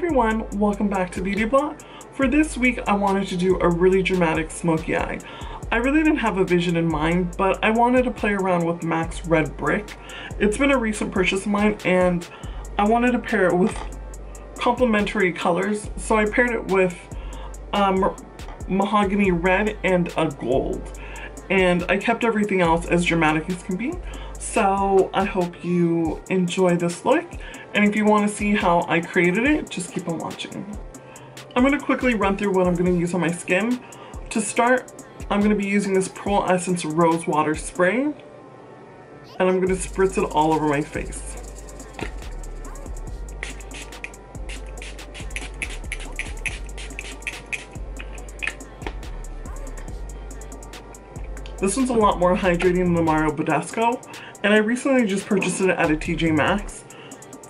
everyone, welcome back to Beauty Blot. For this week I wanted to do a really dramatic smoky eye. I really didn't have a vision in mind, but I wanted to play around with MAC's Red Brick. It's been a recent purchase of mine and I wanted to pair it with complementary colors, so I paired it with mahogany red and a gold, and I kept everything else as dramatic as can be. So I hope you enjoy this look, and if you want to see how I created it, just keep on watching. I'm going to quickly run through what I'm going to use on my skin. To start, I'm going to be using this Pearlessence Rose Water Spray, and I'm going to spritz it all over my face. This one's a lot more hydrating than the Blasco, and I recently just purchased it at a TJ Maxx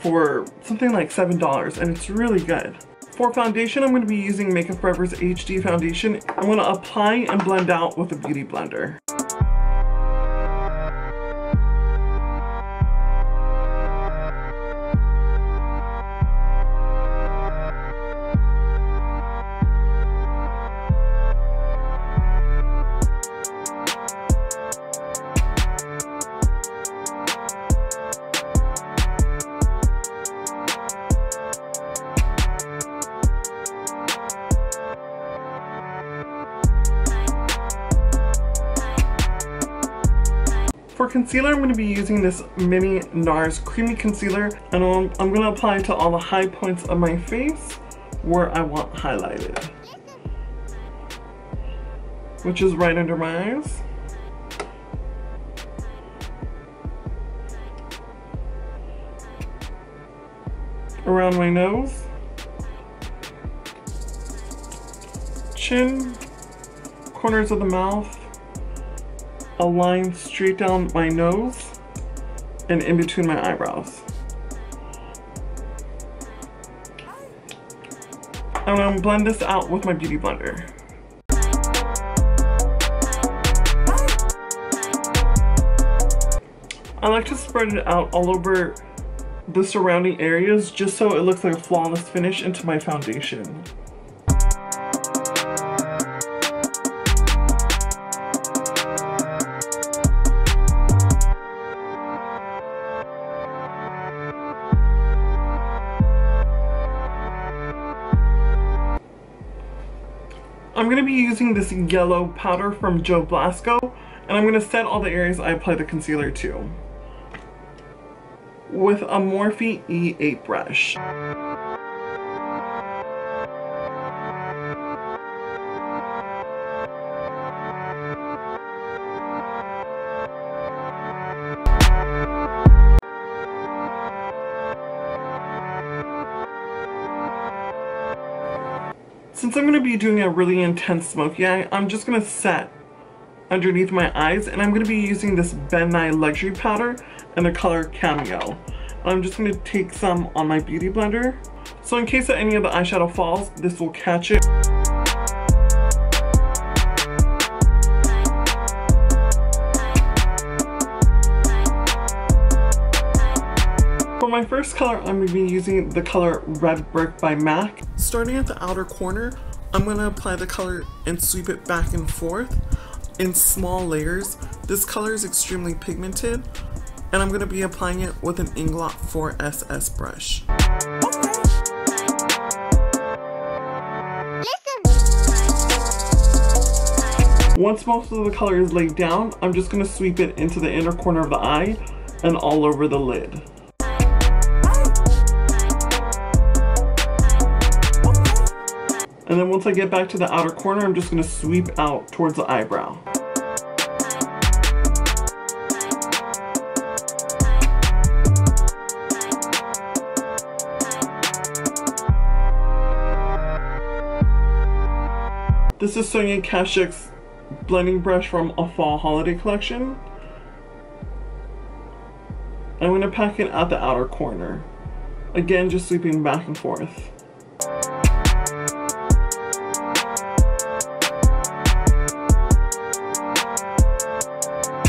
for something like $7, and it's really good. For foundation, I'm going to be using Makeup Forever's HD foundation. I'm going to apply and blend out with a beauty blender. For concealer, I'm going to be using this mini Nars creamy concealer, and I'm going to apply it to all the high points of my face where I want highlighted, which is right under my eyes. Around my nose, chin, corners of the mouth, a line straight down my nose, and in between my eyebrows. I'm going to blend this out with my beauty blender. I like to spread it out all over the surrounding areas just so it looks like a flawless finish into my foundation. I'm going to be using this yellow powder from Blasco, and I'm going to set all the areas I apply the concealer to with a Morphe E8 brush. Since I'm going to be doing a really intense smoky eye, I'm just going to set underneath my eyes, and I'm going to be using this Ben Nye Luxury Powder in the color Cameo. I'm just going to take some on my beauty blender, so in case any of the eyeshadow falls, this will catch it. For my first color, I'm going to be using the color Red Brick by MAC. Starting at the outer corner, I'm going to apply the color and sweep it back and forth in small layers. This color is extremely pigmented, and I'm going to be applying it with an Ingot 4SS brush. Once most of the color is laid down, I'm just going to sweep it into the inner corner of the eye and all over the lid. And then once I get back to the outer corner, I'm just going to sweep out towards the eyebrow. This is Sonia Kashuk's blending brush from a fall holiday collection. I'm going to pack it at the outer corner. Again, just sweeping back and forth.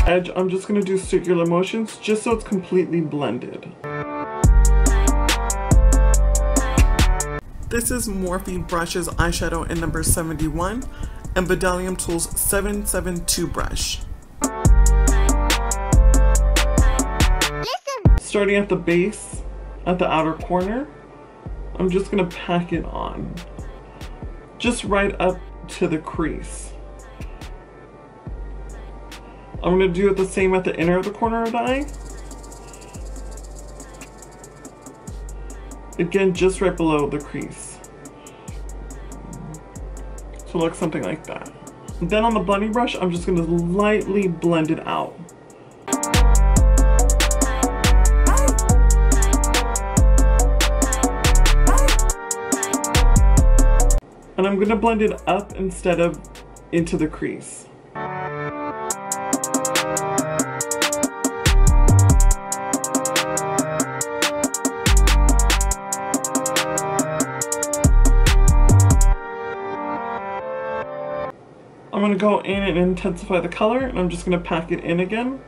Edge, I'm just going to do circular motions just so it's completely blended. This is Morphe Brushes Eyeshadow in number 71 and BDellium Tools 772 brush. Starting at the base, at the outer corner, I'm just gonna pack it on. Just right up to the crease. I'm gonna do it the same at the inner of the corner of the eye. Again, just right below the crease. So it looks something like that. Then on the blending brush, I'm just gonna lightly blend it out. And I'm gonna blend it up instead of into the crease. I'm gonna go in and intensify the color, and I'm just gonna pack it in again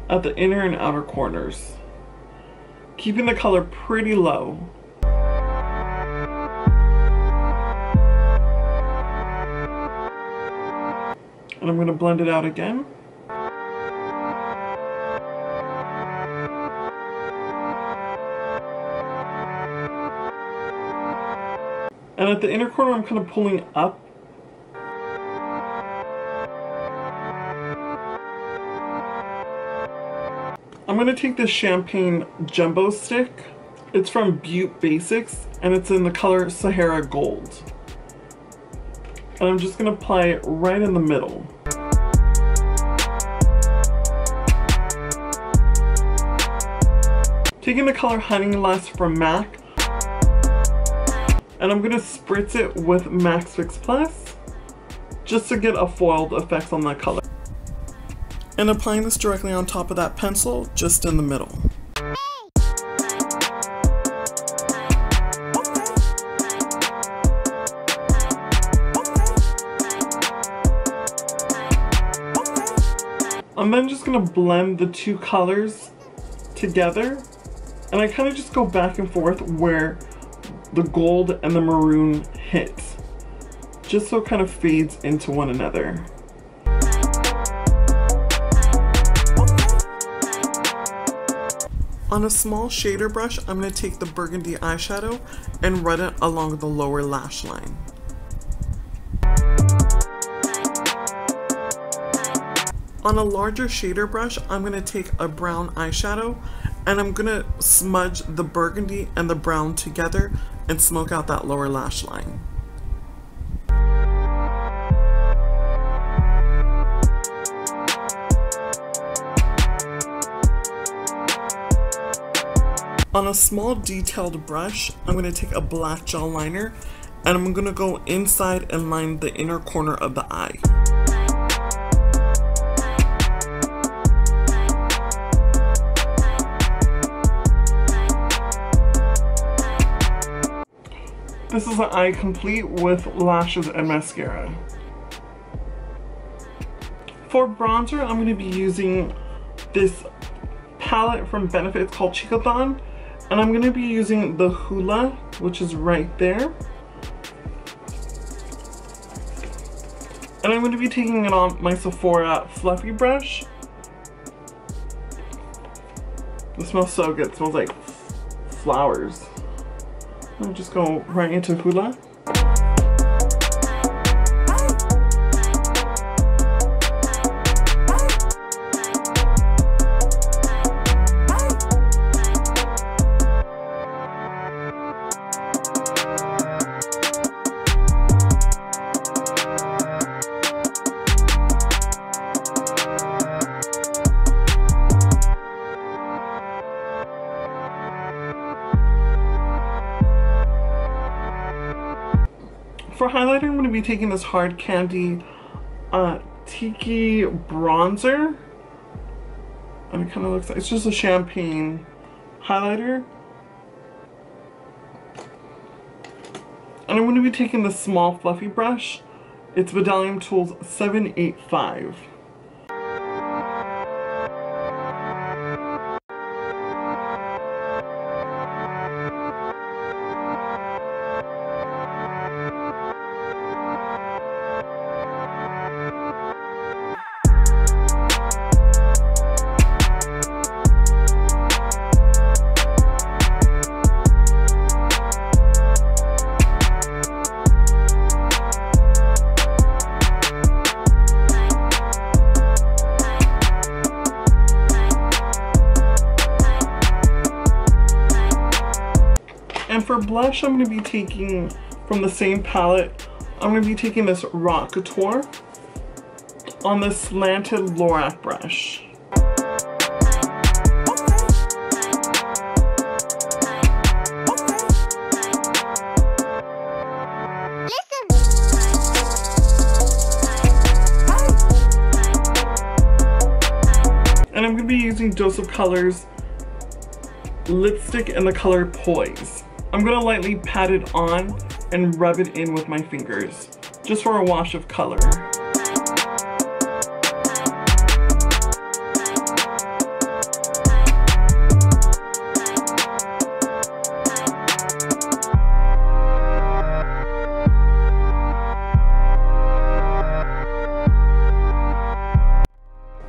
at the inner and outer corners, keeping the color pretty low. And I'm gonna blend it out again. And at the inner corner, I'm kind of pulling up. I'm gonna take this champagne jumbo stick. It's from Beaute Basics, and it's in the color Sahara Gold. And I'm just gonna apply it right in the middle. Taking the color Honey Lust from MAC, and I'm gonna spritz it with Max Fix Plus, just to get a foiled effect on that color. And applying this directly on top of that pencil, just in the middle. I'm then just gonna blend the two colors together, and I kind of just go back and forth where the gold and the maroon hit, just so it kind of fades into one another. On a small shader brush, I'm going to take the burgundy eyeshadow and run it along the lower lash line. On a larger shader brush, I'm going to take a brown eyeshadow and I'm going to smudge the burgundy and the brown together and smoke out that lower lash line. On a small detailed brush, I'm going to take a black gel liner and I'm going to go inside and line the inner corner of the eye. This is an eye complete with lashes and mascara. For bronzer, I'm going to be using this palette from Benefit. It's called Cheekaton. And I'm going to be using the Hoola, which is right there. And I'm going to be taking it on my Sephora fluffy brush. It smells so good. It smells like flowers. I'll just go right into Hoola. For highlighter, I'm going to be taking this Hard Candy Tiki bronzer. And it kind of looks like, it's just a champagne highlighter. And I'm going to be taking this small fluffy brush. It's BDellium Tools 785. for blush, I'm going to be taking from the same palette, I'm going to be taking this Rockatuer on this slanted Lorac brush. And I'm going to be using Dose of Colors lipstick in the color Poise. I'm going to lightly pat it on and rub it in with my fingers, just for a wash of color.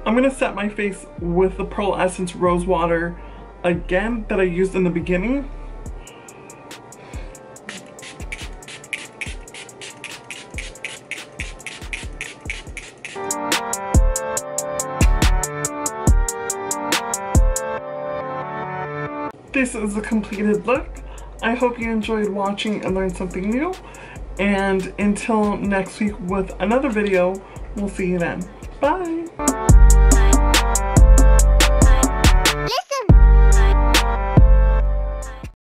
I'm going to set my face with the Pearlessence Rose Water again that I used in the beginning. This is the completed look. I hope you enjoyed watching and learned something new. And until next week with another video, we'll see you then. Bye!